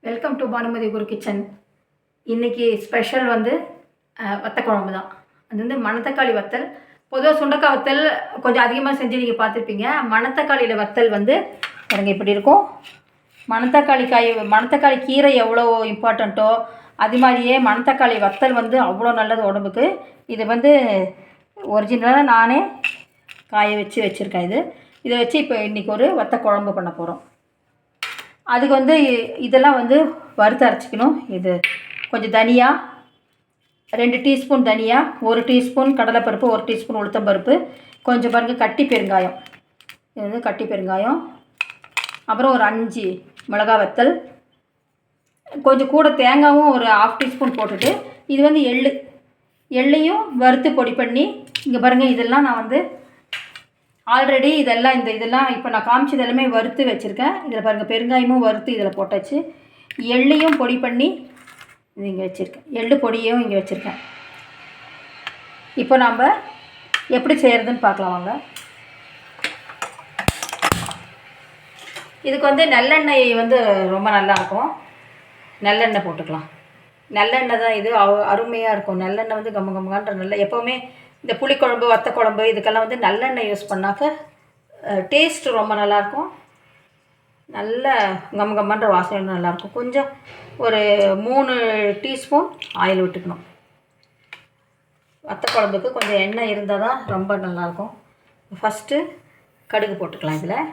Welcome to Bhanumathi Guru kitchen. இன்றைக்கி special வந்து வத்த குழம்பு தான். அது வந்து மணத்தக்காளி வத்தல். பொதுவாக சுண்டக்காய் வத்தல் கொஞ்சம் அதிகமாக செஞ்சு நீங்கள் பார்த்துருப்பீங்க. மணத்தக்காளியில் வத்தல் வந்து எனக்கு இப்படி இருக்கும். மணத்தக்காளி கீரை எவ்வளோ இம்பார்ட்டண்ட்டோ அது மாதிரியே மணத்தக்காளி வத்தல் வந்து அவ்வளோ நல்லது உடம்புக்கு. இது வந்து ஒரிஜினலாக நானே காய வச்சுருக்கேன். இதை வச்சு இப்போ இன்றைக்கி ஒரு வத்த குழம்பு பண்ண போகிறோம். அதுக்கு வந்து இதெல்லாம் வந்து வறுத்து அரைச்சிக்கணும். இது கொஞ்சம் தனியா, 2 டீஸ்பூன் தனியா, 1 டீஸ்பூன் கடலைப்பருப்பு, 1 டீஸ்பூன் உளுத்தம்பருப்பு, கொஞ்சம் பாருங்கள் கட்டி பெருங்காயம். இது வந்து கட்டி பெருங்காயம். அப்புறம் ஒரு 5 மிளகா வத்தல், கொஞ்சம் கூட தேங்காயும் ஒரு 1/2 டீஸ்பூன் போட்டுட்டு, இது வந்து எள்ளையும் வறுத்து பொடி பண்ணி, இங்கே பாருங்கள் இதெல்லாம் நான் வந்து ஆல்ரெடி இதெல்லாம் இப்போ நான் காமிச்சது எல்லாமே வறுத்து வச்சுருக்கேன். இதில் பாருங்கள் பெருங்காயமும் வறுத்து இதில் போட்டாச்சு. எள்ளையும் பொடி பண்ணி இது இங்கே வச்சுருக்கேன். எள்ளு பொடியும் இங்கே வச்சுருக்கேன். இப்போ நாம் எப்படி செய்கிறதுன்னு பார்க்கலாம் வாங்க. இதுக்கு வந்து நல்லெண்ணெய் வந்து ரொம்ப நல்லாயிருக்கும். நல்லெண்ணெய் போட்டுக்கலாம். நல்லெண்ணெய் தான் இது அருமையாக இருக்கும். நல்லெண்ணெய் வந்து கம்மன்ற நல்ல எப்போவுமே இந்த புளிக்குழம்பு வத்த குழம்பு இதுக்கெல்லாம் வந்து நல்லெண்ணெய் யூஸ் பண்ணாக்க டேஸ்ட் ரொம்ப நல்லாயிருக்கும். நல்ல கம்மன்ற வாசனை நல்லாயிருக்கும். கொஞ்சம் ஒரு 3 டீஸ்பூன் ஆயில் விட்டுக்கணும். வத்த குழம்புக்கு கொஞ்சம் எண்ணெய் இருந்தால் தான் ரொம்ப நல்லாயிருக்கும். ஃபஸ்ட்டு கடுகு போட்டுக்கலாம். இதில்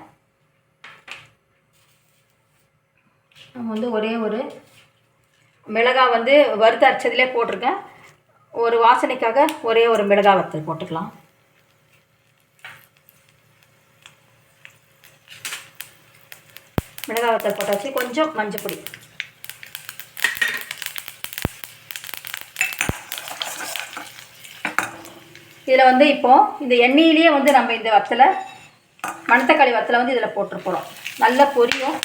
நம்ம வந்து ஒரே ஒரு மிளகாய் வந்து வறுத்து அரைச்சதுலேயே போட்டிருக்கேன். ஒரு வாசனைக்காக ஒரே ஒரு மிளகாய் வத்தல் போட்டுக்கலாம். மிளகாய் வத்தல் போட்டாச்சு. கொஞ்சம் மஞ்சப்பொடி, இதில் வந்து இப்போது இந்த எண்ணெயிலேயே வந்து நம்ம இந்த வத்தலை மணத்தக்காளி வத்தலை வந்து இதில் போட்டு போகிறோம். நல்லா பொரியும்.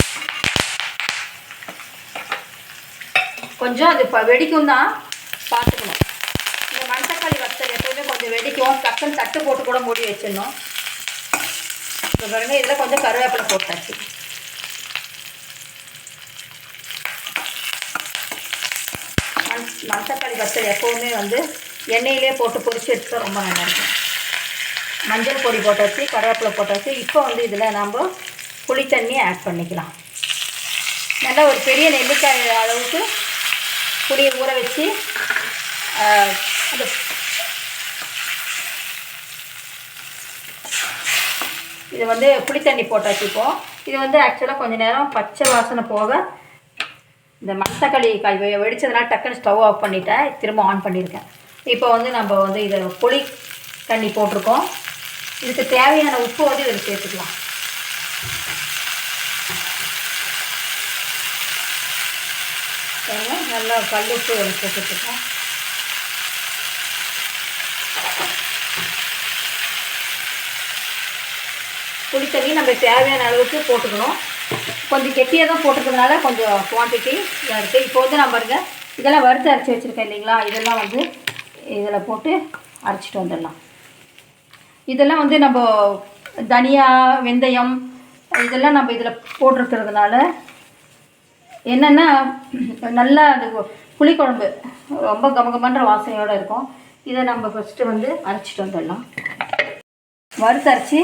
கொஞ்சம் அது இப்போ வெடிக்கும் தான் பார்த்துக்கணும். இந்த மணத்தக்காளி வத்தல் எப்போயுமே கொஞ்சம் வெடிக்கும். டக்குன்னு தட்டு போட்டு கூட மூடி வச்சிடணும். இப்போ பாருங்கள் இதில் கொஞ்சம் கருவேப்பிலை போட்டாச்சு. மணத்தக்காளி வத்தல் எப்போவுமே வந்து எண்ணெயிலே போட்டு பொரிச்சு எடுத்தால் ரொம்ப நல்லாயிருக்கும். மஞ்சள் பொடி போட்டாச்சு, கருவேப்பிலை போட்டாச்சு. இப்போ வந்து இதில் நம்ம புளி தண்ணி ஆட் பண்ணிக்கலாம். நல்லா ஒரு பெரிய நெல்லிக்காய் அளவுக்கு புளியை ஊற வச்சு இது வந்து புளித்தண்ணி போட்டாச்சு. இப்போது இது வந்து ஆக்சுவலாக கொஞ்சம் நேரம் பச்சை வாசனை போக இந்த மணத்தக்காளி காய் வெடித்ததுனால டக்குன்னு ஸ்டவ் ஆஃப் பண்ணிட்டேன். திரும்ப ஆன் பண்ணியிருக்கேன். இப்போ வந்து நம்ம வந்து இதை புளி தண்ணி போட்டிருக்கோம். இதுக்கு தேவையான உப்பு வந்து இதில் சேர்த்துக்கலாம். நல்லா கல்லுப்பு போட்டுருக்கோம். புளித்தண்ணி நம்ம தேவையான அளவுக்கு போட்டுக்கணும். கொஞ்சம் கெட்டியாக தான் போட்டுக்கிறதுனால கொஞ்சம் குவான்டிட்டி இருக்குது. இப்போ வந்து நம்ம பாருங்க இதெல்லாம் வறுத்து அரைச்சி வச்சுருக்கேன் இல்லைங்களா, இதெல்லாம் வந்து இதில் போட்டு அரைச்சிட்டு வந்துடலாம். இதெல்லாம் வந்து நம்ம தனியா, வெந்தயம் இதெல்லாம் நம்ம இதில் போட்டிருக்கிறதுனால என்னென்னா நல்லா அது புளிக்குழம்பு ரொம்ப கமகமன்ற வாசனையோடு இருக்கும். இதை நம்ம ஃபஸ்ட்டு வந்து அரைச்சிட்டு வந்துடலாம். வறுத்து அரைச்சி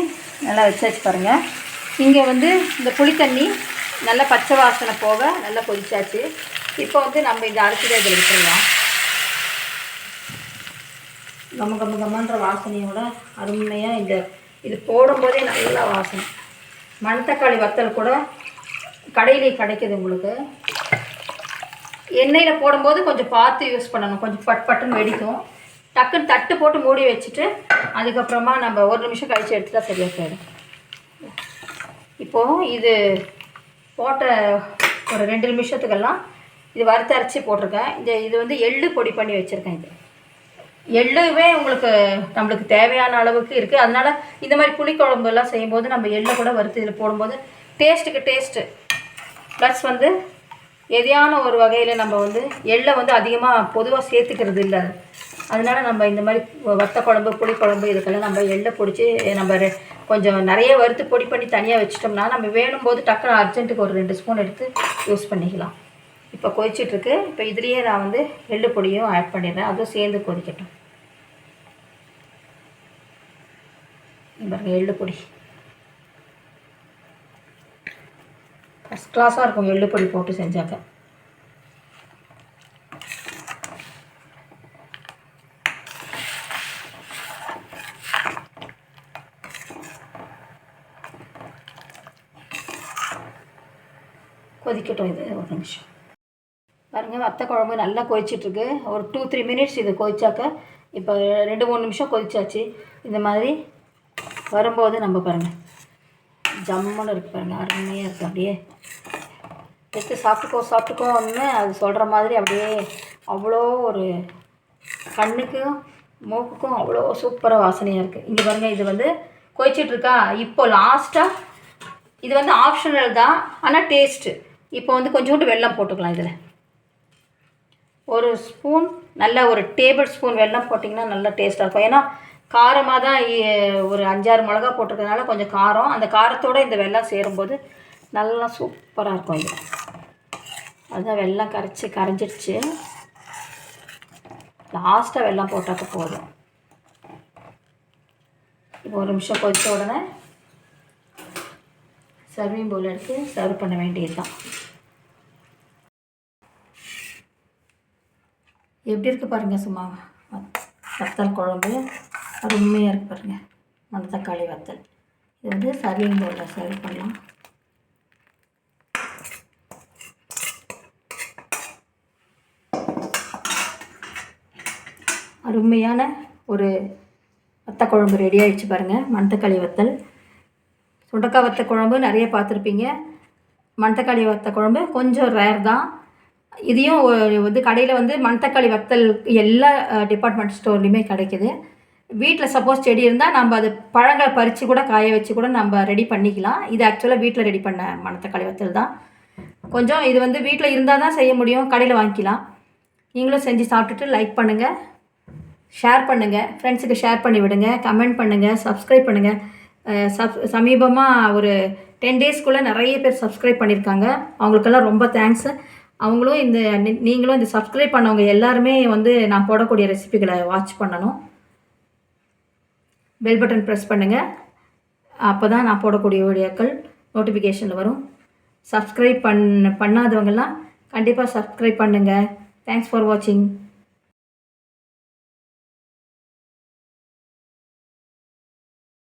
நல்லா வச்சாச்சு பாருங்கள். இங்கே வந்து இந்த புளித்தண்ணி நல்லா பச்சை வாசனை போக நல்லா கொதிச்சாச்சு. இப்போ வந்து நம்ம இந்த அரைச்சிதை இதில் விட்டுடலாம். கமகமன்ற வாசனையோட அருமையாக இது போடும்போதே நல்லா வாசனை. மணத்தக்காளி வத்தல் கூட கடையிலே கிடைக்கிது உங்களுக்கு. எண்ணெயில் போடும்போது கொஞ்சம் பார்த்து யூஸ் பண்ணணும். கொஞ்சம் பட்டுன்னு வெடிக்கும். டக்குன்னு தட்டு போட்டு மூடி வச்சுட்டு அதுக்கப்புறமா நம்ம 1 நிமிஷம் கழித்து எடுத்துட்டா சரியாக போயிடும். இப்போது இது போட்ட ஒரு 2 நிமிஷத்துக்கெல்லாம் இது வறுத்து அரைச்சி போட்டிருக்கேன். இது வந்து எள்ளு பொடி பண்ணி வச்சுருக்கேன். இது எள்ளுவே நம்மளுக்கு தேவையான அளவுக்கு இருக்குது. அதனால் இந்த மாதிரி புளிக்குழம்புலாம் செய்யும்போது நம்ம எள்ளை கூட வறுத்து இதில் போடும்போது டேஸ்ட்டு ப்ளஸ் வந்து எதையான ஒரு வகையில் நம்ம வந்து எள்ளை வந்து அதிகமாக பொதுவாக சேர்த்துக்கிறது இல்லை. அதனால் நம்ம இந்த மாதிரி வத்த குழம்பு, புளிக்குழம்பு இதுக்கெல்லாம் நம்ம எள்ளை பிடிச்சி நம்ம கொஞ்சம் நிறைய வறுத்து பொடி பண்ணி தனியாக வச்சிட்டோம்னா நம்ம வேணும்போது டக்குன்னு அர்ஜென்ட்டுக்கு ஒரு 2 ஸ்பூன் எடுத்து யூஸ் பண்ணிக்கலாம். இப்போ கொதிச்சிட்ருக்கு. இப்போ இதுலேயே நான் வந்து எள்ளு பொடியும் ஆட் பண்ணிடுறேன். அதுவும் சேர்ந்து கொதிக்கட்டும். பாருங்கள், எள்ளு பொடி ஃபஸ்ட் கிளாஸாக இருக்கும் எள்ளு பொடி போட்டு செஞ்சாக்க. கொதிக்கட்டும் இது ஒரு நிமிஷம். பாருங்கள், வத்த குழம்பு நல்லா கொதிச்சிட்ருக்கு. ஒரு 2-3 மினிட்ஸ் இது கொதிச்சாக்க, இப்போ 2-3 நிமிஷம் கொதிச்சாச்சு. இந்த மாதிரி வரும்போது நம்ம பாருங்கள் ஜம்முன்னு இருக்குது பாருங்கள், அருமையாக இருக்குது. அப்படியே எடுத்து சாப்பிட்டுக்கோன்னு அது சொல்கிற மாதிரி அப்படியே அவ்வளோ ஒரு கண்ணுக்கும் மூக்குக்கும் அவ்வளோ சூப்பராக வாசனையாக இருக்குது. இங்கே பாருங்கள், இது வந்து கொதிச்சிட்ருக்கா. இப்போ லாஸ்ட்டாக இது வந்து ஆப்ஷனல் தான், ஆனால் டேஸ்ட்டு. இப்போ வந்து கொஞ்சோண்டு வெல்லம் போட்டுக்கலாம். இதில் ஒரு ஸ்பூன், நல்ல ஒரு டேபிள் ஸ்பூன் வெல்லம் போட்டிங்கன்னா நல்லா டேஸ்ட்டாக இருக்கும். ஏன்னா காரமாக தான் ஒரு 5-6 மிளகா போட்டிருக்கனால கொஞ்சம் காரம். அந்த காரத்தோடு இந்த வெல்லம் சேரும்போது நல்லா சூப்பராக இருக்கும். இது அதுதான் வெல்லம் கரைஞ்சிடுச்சு. லாஸ்ட்டாக வெல்லம் போட்டாக்க போதும். இப்போ ஒரு நிமிஷம் கொதித்த உடனே சர்விங் பவுல் எடுத்து சர்வ் பண்ண வேண்டியது தான். எப்படி இருக்குது பாருங்கள், சும்மா வத்தல் குழம்பு அருமையாக இருக்குது பாருங்கள். மணத்தக்காளி வத்தல். இது வந்து சர்விங் பவுலில் சர்வ் பண்ணலாம். அருமையான ஒரு வத்த குழம்பு ரெடி ஆகிடுச்சு பாருங்கள். மணத்தக்காளி வத்தல், சுண்டக்காய் வத்த குழம்பு நிறைய பார்த்துருப்பீங்க. மணத்தக்காளி வத்த குழம்பு கொஞ்சம் ரேர் தான். இதையும் வந்து கடையில் வந்து மணத்தக்காளி வத்தல் எல்லா டிபார்ட்மெண்ட் ஸ்டோர்லேயுமே கிடைக்கிது. வீட்டில் சப்போஸ் செடி இருந்தால் நம்ம அது பழங்களை பறித்து கூட காய வச்சு கூட நம்ம ரெடி பண்ணிக்கலாம். இது ஆக்சுவலாக வீட்டில் ரெடி பண்ண மணத்தக்காளி வத்தல் தான். கொஞ்சம் இது வந்து வீட்டில் இருந்தால் தான் செய்ய முடியும், கடையில் வாங்கிக்கலாம். நீங்களும் செஞ்சு சாப்பிட்டுட்டு லைக் பண்ணுங்கள், ஷேர் பண்ணுங்கள், ஃப்ரெண்ட்ஸுக்கு ஷேர் பண்ணி விடுங்க, கமெண்ட் பண்ணுங்கள், சப்ஸ்கிரைப் பண்ணுங்கள். சமீபமாக ஒரு 10 டேஸ்க்குள்ளே நிறைய பேர் சப்ஸ்கிரைப் பண்ணியிருக்காங்க. அவங்களுக்கெல்லாம் ரொம்ப தேங்க்ஸு. அவங்களும் நீங்களும் இந்த சப்ஸ்கிரைப் பண்ணவங்க எல்லாருமே வந்து நான் போடக்கூடிய ரெசிபிகளை வாட்ச் பண்ணணும். பெல் பட்டன் ப்ரெஸ் பண்ணுங்கள். அப்போ தான் நான் போடக்கூடிய வீடியோக்கள் நோட்டிஃபிகேஷனில் வரும். சப்ஸ்கிரைப் பண்ணாதவங்கெல்லாம் கண்டிப்பாக சப்ஸ்கிரைப் பண்ணுங்கள். தேங்க்ஸ் ஃபார் வாட்சிங்.